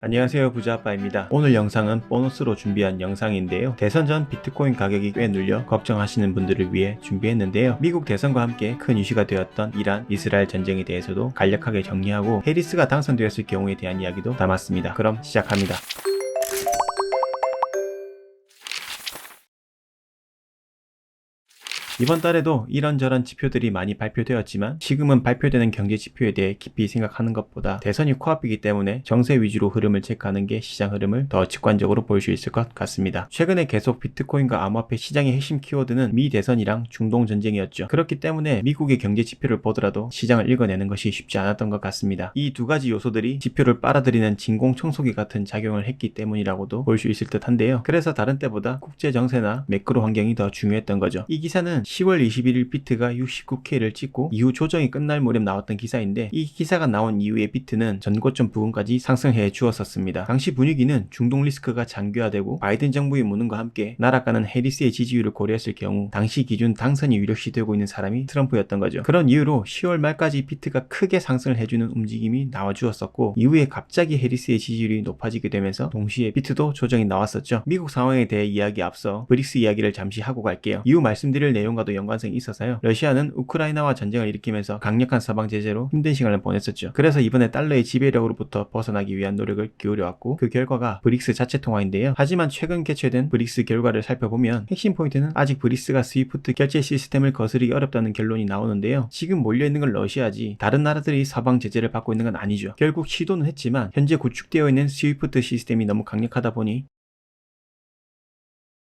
안녕하세요, 부자아빠입니다. 오늘 영상은 보너스로 준비한 영상인데요. 대선 전 비트코인 가격이 꽤 눌려 걱정하시는 분들을 위해 준비했는데요. 미국 대선과 함께 큰 이슈가 되었던 이란, 이스라엘 전쟁에 대해서도 간략하게 정리하고 해리스가 당선되었을 경우에 대한 이야기도 담았습니다. 그럼 시작합니다. 이번 달에도 이런저런 지표들이 많이 발표되었지만 지금은 발표되는 경제 지표에 대해 깊이 생각하는 것보다 대선이 코앞이기 때문에 정세 위주로 흐름을 체크하는 게 시장 흐름을 더 직관적으로 볼 수 있을 것 같습니다. 최근에 계속 비트코인과 암호화폐 시장의 핵심 키워드는 미 대선이랑 중동 전쟁이었죠. 그렇기 때문에 미국의 경제 지표를 보더라도 시장을 읽어내는 것이 쉽지 않았던 것 같습니다. 이 두 가지 요소들이 지표를 빨아들이는 진공 청소기 같은 작용을 했기 때문이라고도 볼 수 있을 듯한데요. 그래서 다른 때보다 국제 정세나 매크로 환경이 더 중요했던 거죠. 이 기사는 10월 21일 비트가 69K를 찍고 이후 조정이 끝날 무렵 나왔던 기사인데, 이 기사가 나온 이후에 비트는 전고점 부근까지 상승해 주었었습니다. 당시 분위기는 중동 리스크가 장기화되고 바이든 정부의 무능과 함께 날아가는 해리스의 지지율을 고려했을 경우 당시 기준 당선이 유력시 되고 있는 사람이 트럼프였던 거죠. 그런 이유로 10월 말까지 비트가 크게 상승을 해주는 움직임이 나와 주었었고, 이후에 갑자기 해리스의 지지율이 높아지게 되면서 동시에 비트도 조정이 나왔었죠. 미국 상황에 대해 이야기 앞서 브릭스 이야기를 잠시 하고 갈게요. 이후 말씀드릴 내용과도 연관성이 있어서요. 러시아는 우크라이나와 전쟁을 일으키면서 강력한 서방 제재로 힘든 시간을 보냈었죠. 그래서 이번에 달러의 지배력으로부터 벗어나기 위한 노력을 기울여왔고, 그 결과가 브릭스 자체 통화인데요. 하지만 최근 개최된 브릭스 결과를 살펴보면 핵심 포인트는 아직 브릭스가 스위프트 결제 시스템을 거스르기 어렵다는 결론이 나오는데요. 지금 몰려있는 건 러시아지 다른 나라들이 서방 제재를 받고 있는 건 아니죠. 결국 시도는 했지만 현재 구축되어 있는 스위프트 시스템이 너무 강력하다 보니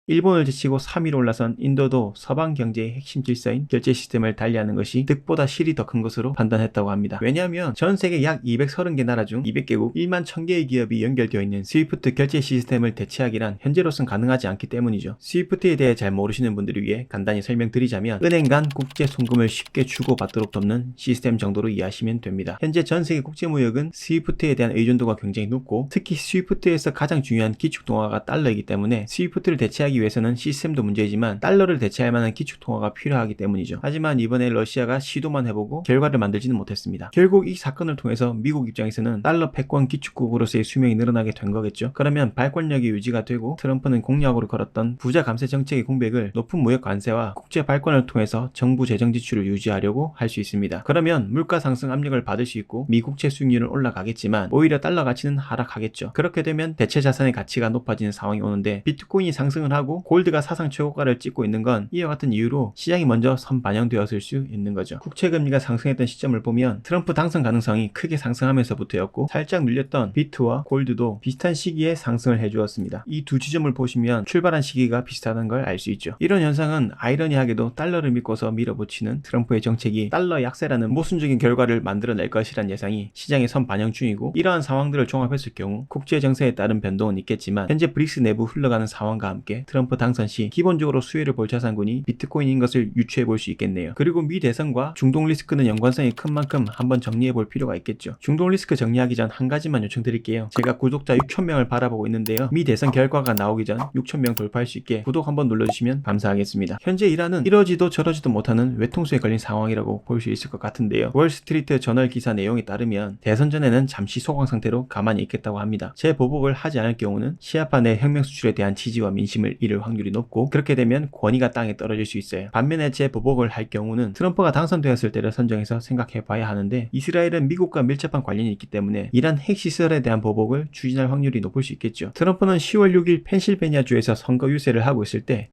일본을 제치고 3위로 올라선 인도도 서방 경제의 핵심 질서인 결제 시스템을 달리하는 것이 득보다 실이 더 큰 것으로 판단했다고 합니다. 왜냐하면 전 세계 약 230개 나라 중 200개국 1만 1000개의 기업이 연결되어 있는 스위프트 결제 시스템을 대체하기란 현재로선 가능하지 않기 때문이죠. 스위프트에 대해 잘 모르시는 분들을 위해 간단히 설명드리자면, 은행 간 국제 송금을 쉽게 주고받도록 돕는 시스템 정도로 이해하시면 됩니다. 현재 전 세계 국제무역은 스위프트에 대한 의존도가 굉장히 높고, 특히 스위프트에서 가장 중요한 기축통화가 달러이기 때문에 스위프트를 대체하기 위해서는 시스템도 문제이지만 달러를 대체할 만한 기축통화가 필요하기 때문이죠. 하지만 이번에 러시아가 시도만 해보고 결과를 만들지는 못했습니다. 결국 이 사건을 통해서 미국 입장에서는 달러 패권 기축국으로서의 수명이 늘어나게 된 거겠죠. 그러면 발권력이 유지가 되고 트럼프는 공약으로 걸었던 부자 감세 정책의 공백을 높은 무역 관세와 국제 발권을 통해서 정부 재정 지출을 유지하려고 할 수 있습니다. 그러면 물가 상승 압력을 받을 수 있고 미국채 수익률은 올라가겠지만 오히려 달러 가치는 하락하겠죠. 그렇게 되면 대체 자산의 가치가 높아지는 상황이 오는데, 비트코인이 상승을 하고 골드가 사상 최고가를 찍고 있는 건 이와 같은 이유로 시장이 먼저 선반영되었을 수 있는 거죠. 국채금리가 상승했던 시점을 보면 트럼프 당선 가능성이 크게 상승하면서부터였고, 살짝 눌렸던 비트와 골드도 비슷한 시기에 상승을 해주었습니다. 이 두 지점을 보시면 출발한 시기가 비슷하다는 걸 알 수 있죠. 이런 현상은 아이러니하게도 달러를 믿고서 밀어붙이는 트럼프의 정책이 달러 약세라는 모순적인 결과를 만들어낼 것이란 예상이 시장에 선반영 중이고, 이러한 상황들을 종합했을 경우 국제 정세에 따른 변동은 있겠지만 현재 브릭스 내부 흘러가는 상황과 함께 트럼프 당선 시 기본적으로 수혜를 볼 자산군이 비트코인인 것을 유추해 볼 수 있겠네요. 그리고 미 대선과 중동 리스크는 연관성이 큰 만큼 한번 정리해 볼 필요가 있겠죠. 중동 리스크 정리하기 전 한 가지만 요청드릴게요. 제가 구독자 6,000명을 바라보고 있는데요. 미 대선 결과가 나오기 전 6,000명 돌파할 수 있게 구독 한번 눌러주시면 감사하겠습니다. 현재 이란은 이러지도 저러지도 못하는 외통수에 걸린 상황이라고 볼 수 있을 것 같은데요. 월스트리트 저널 기사 내용에 따르면 대선 전에는 잠시 소강 상태로 가만히 있겠다고 합니다. 재보복을 하지 않을 경우는 시아파 내 혁명 수출에 대한 지지와 민심을 잃을 확률이 높고, 그렇게 되면 권위가 땅에 떨어질 수 있어요. 반면에 재보복을 할 경우는 트럼프가 당선되었을 때를 선정해서 생각해 봐야 하는데, 이스라엘은 미국과 밀접한 관련이 있기 때문에 이란 핵시설에 대한 보복을 추진할 확률이 높을 수 있겠죠. 트럼프는 10월 6일 펜실베니아주에서 선거 유세를 하고 있을 때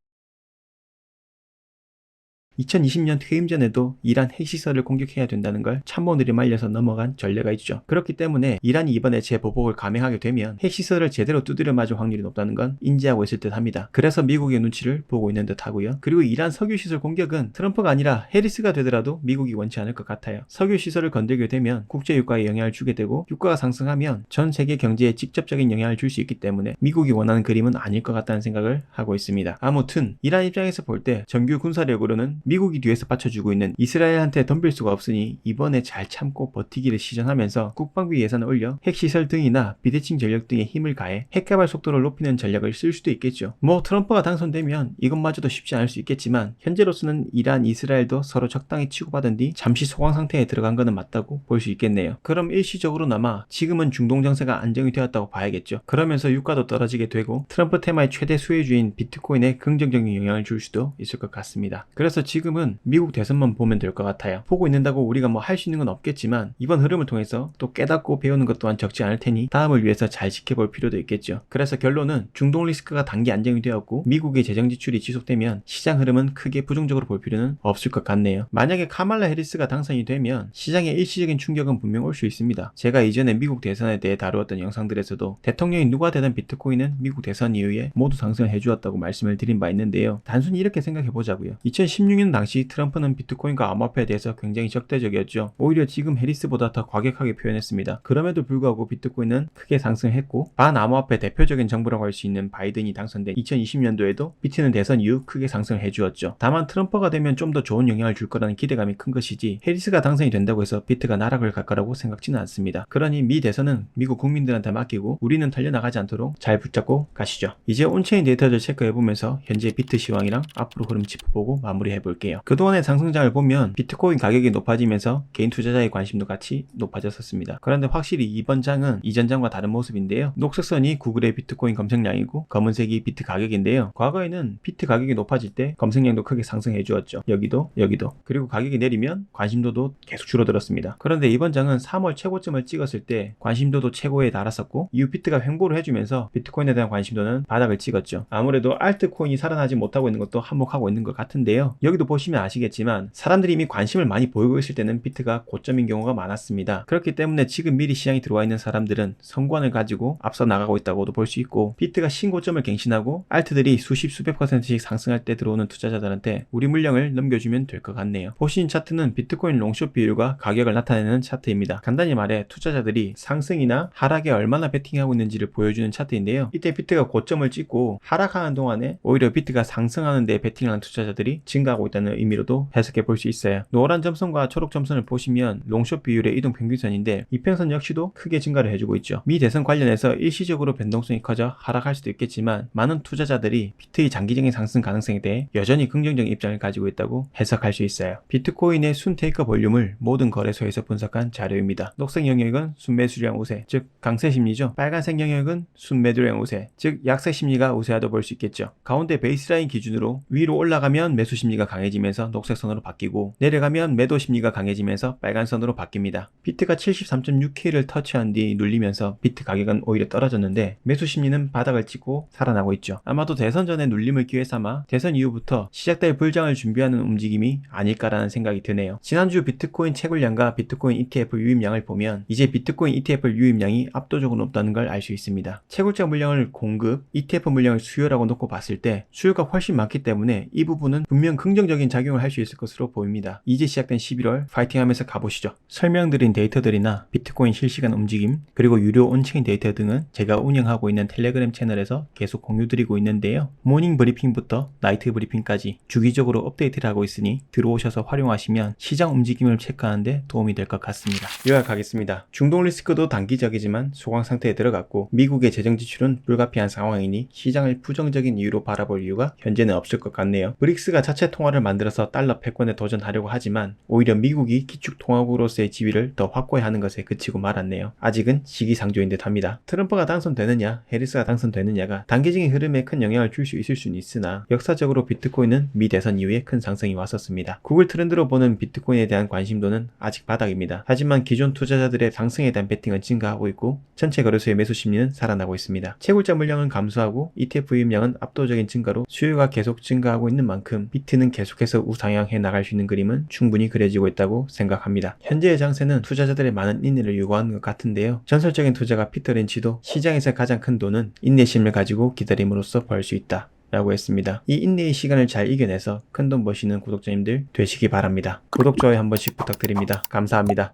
2020년 퇴임 전에도 이란 핵시설을 공격해야 된다는 걸 참모들이 말려서 넘어간 전례가 있죠. 그렇기 때문에 이란이 이번에 재보복을 감행하게 되면 핵시설을 제대로 두드려 맞을 확률이 높다는 건 인지하고 있을 듯 합니다. 그래서 미국의 눈치를 보고 있는 듯 하고요. 그리고 이란 석유시설 공격은 트럼프가 아니라 해리스가 되더라도 미국이 원치 않을 것 같아요. 석유시설을 건들게 되면 국제유가에 영향을 주게 되고, 유가가 상승하면 전 세계 경제에 직접적인 영향을 줄 수 있기 때문에 미국이 원하는 그림은 아닐 것 같다는 생각을 하고 있습니다. 아무튼 이란 입장에서 볼 때 정규 군사력으로는 미국이 뒤에서 받쳐주고 있는 이스라엘한테 덤빌 수가 없으니 이번에 잘 참고 버티기를 시전하면서 국방비 예산을 올려 핵시설 등이나 비대칭 전력 등에 힘을 가해 핵개발 속도를 높이는 전략을 쓸 수도 있겠죠. 뭐 트럼프가 당선되면 이것마저도 쉽지 않을 수 있겠지만 현재로서는 이란, 이스라엘도 서로 적당히 치고받은 뒤 잠시 소강 상태에 들어간 것은 맞다고 볼 수 있겠네요. 그럼 일시적으로나마 지금은 중동 정세가 안정이 되었다고 봐야겠죠. 그러면서 유가도 떨어지게 되고 트럼프 테마의 최대 수혜주인 비트코인에 긍정적인 영향을 줄 수도 있을 것 같습니다. 그래서 지금은 미국 대선만 보면 될 것 같아요. 보고 있는다고 우리가 뭐 할 수 있는 건 없겠지만 이번 흐름을 통해서 또 깨닫고 배우는 것 또한 적지 않을 테니 다음을 위해서 잘 지켜볼 필요도 있겠죠. 그래서 결론은 중동 리스크가 단기 안정이 되었고 미국의 재정 지출이 지속되면 시장 흐름은 크게 부정적으로 볼 필요는 없을 것 같네요. 만약에 카말라 해리스가 당선이 되면 시장에 일시적인 충격은 분명 올 수 있습니다. 제가 이전에 미국 대선에 대해 다루었던 영상들에서도 대통령이 누가 되든 비트코인은 미국 대선 이후에 모두 상승을 해주었다고 말씀을 드린 바 있는데요. 단순히 이렇게 생각해 보자고요. 2016년 당시 트럼프는 비트코인과 암호화폐에 대해서 굉장히 적대적이었죠. 오히려 지금 해리스보다 더 과격하게 표현했습니다. 그럼에도 불구하고 비트코인은 크게 상승했고 반암호화폐 대표적인 정부라고 할 수 있는 바이든이 당선된 2020년도에도 비트는 대선 이후 크게 상승을 해주었죠. 다만 트럼프가 되면 좀 더 좋은 영향을 줄 거라는 기대감이 큰 것이지 해리스가 당선이 된다고 해서 비트가 나락을 갈 거라고 생각지는 않습니다. 그러니 미 대선은 미국 국민들한테 맡기고 우리는 털려나가지 않도록 잘 붙잡고 가시죠. 이제 온체인 데이터를 체크해보면서 현재 비트 시황이랑 앞으로 흐름 짚어보고 마무리해볼게요. 그동안의 상승장을 보면 비트코인 가격이 높아지면서 개인 투자자의 관심도 같이 높아졌었습니다. 그런데 확실히 이번 장은 이전 장과 다른 모습인데요. 녹색 선이 구글의 비트코인 검색량이고 검은색이 비트 가격인데요. 과거에는 비트 가격이 높아질 때 검색량도 크게 상승해 주었죠. 여기도 그리고 가격이 내리면 관심도도 계속 줄어들었습니다. 그런데 이번 장은 3월 최고점을 찍었을 때 관심도도 최고에 달았었고 이후 비트가 횡보를 해주면서 비트코인에 대한 관심도는 바닥을 찍었죠. 아무래도 알트코인이 살아나지 못하고 있는 것도 한몫하고 있는 것 같은데요. 여기도 보시면 아시겠지만 사람들이 이미 관심을 많이 보이고 있을 때는 비트가 고점인 경우가 많았습니다. 그렇기 때문에 지금 미리 시장에 들어와 있는 사람들은 성관을 가지고 앞서 나가고 있다고도 볼 수 있고 비트가 신고점을 갱신하고 알트들이 수백 %씩 상승할 때 들어오는 투자자들한테 우리 물량을 넘겨주면 될 것 같네요. 보신 차트는 비트코인 롱숏 비율과 가격을 나타내는 차트입니다. 간단히 말해 투자자들이 상승이나 하락에 얼마나 베팅하고 있는지를 보여주는 차트인데요. 이때 비트가 고점을 찍고 하락하는 동안에 오히려 비트가 상승하는 데 베팅하는 투자자들이 증가하고 있다는 의미로도 해석해 볼 수 있어요. 노란 점선과 초록 점선을 보시면 롱숏 비율의 이동 평균선인데 이평선 역시도 크게 증가를 해주고 있죠. 미 대선 관련해서 일시적으로 변동성이 커져 하락할 수도 있겠지만 많은 투자자들이 비트의 장기적인 상승 가능성에 대해 여전히 긍정적인 입장을 가지고 있다고 해석할 수 있어요. 비트코인의 순 테이크 볼륨을 모든 거래소에서 분석한 자료입니다. 녹색 영역은 순매수량 우세, 즉 강세 심리죠. 빨간색 영역은 순매도량 우세, 즉 약세 심리가 우세하다고 볼 수 있겠죠. 가운데 베이스라인 기준으로 위로 올라가면 매수 심리가 강해지면서 녹색 선으로 바뀌고 내려가면 매도 심리가 강해지면서 빨간 선으로 바뀝니다. 비트가 73.6K를 터치한 뒤 눌리면서 비트 가격은 오히려 떨어졌는데 매수 심리는 바닥을 찍고 살아나고 있죠. 아마도 대선 전에 눌림을 기회 삼아 대선 이후부터 시작될 불장을 준비하는 움직임이 아닐까라는 생각이 드네요. 지난주 비트코인 채굴량과 비트코인 ETF 유입량을 보면 이제 비트코인 ETF 유입량이 압도적으로 높다는 걸 알 수 있습니다. 채굴자 물량을 공급, ETF 물량을 수요라고 놓고 봤을 때 수요가 훨씬 많기 때문에 이 부분은 분명 긍정적인 작용을 할 수 있을 것으로 보입니다. 이제 시작된 11월 파이팅하면서 가보시죠. 설명드린 데이터들이나 비트코인 실시간 움직임 그리고 유료 온체인 데이터 등은 제가 운영하고 있는 텔레그램 채널에서 계속 공유드리고 있는데요. 모닝 브리핑부터 나이트 브리핑까지 주기적으로 업데이트를 하고 있으니 들어오셔서 활용하시면 시장 움직임을 체크하는 데 도움이 될 것 같습니다. 요약하겠습니다. 중동 리스크도 단기적이지만 소강 상태에 들어갔고 미국의 재정 지출은 불가피한 상황이니 시장을 부정적인 이유로 바라볼 이유가 현재는 없을 것 같네요. 브릭스가 자체 통화를 만들어서 달러 패권에 도전하려고 하지만 오히려 미국이 기축 통화국으로서의 지위를 더 확고히 하는 것에 그치고 말았네요. 아직은 시기상조인 듯 합니다. 트럼프가 당선되느냐 해리스가 당선되느냐가 단기적인 흐름에 큰 영향을 줄 수 있을 수는 있으나 역사적으로 비트코인은 미 대선 이후에 큰 상승이 왔었습니다. 구글 트렌드로 보는 비트코인에 대한 관심도는 아직 바닥입니다. 하지만 기존 투자자들의 상승에 대한 베팅은 증가하고 있고 전체 거래소의 매수 심리는 살아나고 있습니다. 채굴자 물량은 감소하고 ETF 유입량은 압도적인 증가로 수요가 계속 증가하고 있는 만큼 비트는 계속해서 우상향해 나갈 수 있는 그림은 충분히 그려지고 있다고 생각합니다. 현재의 장세는 투자자들의 많은 인내를 요구하는 것 같은데요. 전설적인 투자가 피터 린치도 시장에서 가장 큰 돈은 인내심을 가지고 기다림으로써 벌 수 있다 라고 했습니다. 이 인내의 시간을 잘 이겨내서 큰돈 버시는 구독자님들 되시기 바랍니다. 구독, 좋아요 한 번씩 부탁드립니다. 감사합니다.